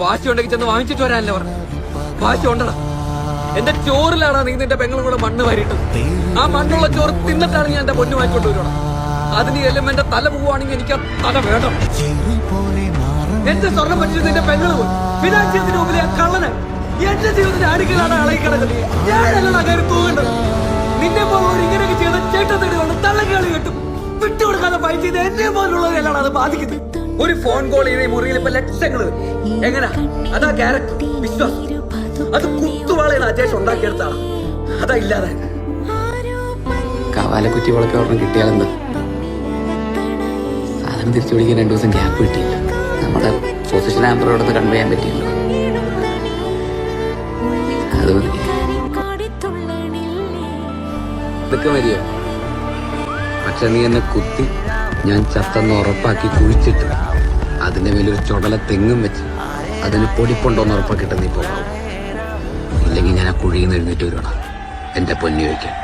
വാശി ഉണ്ടെങ്കിൽ ചെന്ന് വാങ്ങിച്ചിട്ട് വരാനല്ലേ പറഞ്ഞു. വാശി ഉണ്ടടാ. എന്റെ ചോറിലാടാ നീ നിന്റെ പെങ്ങളും കൂടെ മണ്ണ് വാരിട്ടത്. ആ മണ്ണുള്ള ചോറ് തിന്നിട്ടാണ് ഞാൻ എന്റെ പൊന്നു വാങ്ങിക്കൊണ്ട് വരുവാണ്. അതിന് എല്ലാം എന്റെ തല പോവുകയാണെങ്കിൽ എനിക്ക് ആ തല വേണം. എന്റെ സ്വർണ്ണം പറ്റിച്ച് നിന്റെ പെങ്ങള് പോയി ഫിനാൻഷ്യത്തിന് മുമ്പിൽ ആ കള്ളന് എന്റെ ജീവിതത്തിന്റെ അടുക്കലാണ് അളകി കിടക്കുന്നത്. ഞാനല്ലടാ കാര്യം തൂങ്ങേണ്ടത്. നിന്നെ പോലുള്ള ഇങ്ങനെയൊക്കെ ചെയ്ത ചേട്ടത്തേടി കൊണ്ട് തള്ളക്കാളി കെട്ടും വിട്ടുകൊടുക്കാതെ ഫൈറ്റ് ചെയ്ത് എന്നെ പോലുള്ളവരെല്ലാം അത് ബാധിക്കുന്നത്. ഒരു ഫോൺ കോൾ ചെയ്ത മുറിയിൽ ഇപ്പൊ ലക്ഷങ്ങള് എങ്ങനാ? അതാ ക്യാരക്ടർ, വിശ്വാസം. അത് കുത്തുവാളയാണ് അജേഷ് ഉണ്ടാക്കിയെടുത്താണ്. അതാ ഇല്ലാതെ കവാല കുറ്റികളൊക്കെ ഒരെണ്ണം കിട്ടിയാലെന്താ? സാധനം തിരിച്ചു പിടിക്കാൻ 2 ദിവസം ഗ്യാപ്പ് കിട്ടിയില്ല. നമ്മുടെ പൊസിഷൻ ആമ്പറോടൊന്ന് കൺവേ ചെയ്യാൻ പറ്റിയല്ലോ. അത് മതി. ഇതൊക്കെ മതിയോ? പക്ഷെ നീ എന്നെ കുത്തി ഞാൻ ചത്തെന്ന് ഉറപ്പാക്കി കുഴിച്ചിട്ട് അതിന്റെ മേലൊരു ചുടല തെങ്ങും വെച്ച് അതിന് പൊടിപ്പുണ്ടോന്ന് ഉറപ്പാക്കിയിട്ട് നീ പോകാം. ഇല്ലെങ്കിൽ ഞാൻ ആ കുഴിയിൽ നിന്ന് എഴുന്നേറ്റ് വരുവാണ് എന്റെ പൊന്നി വയ്ക്കാൻ.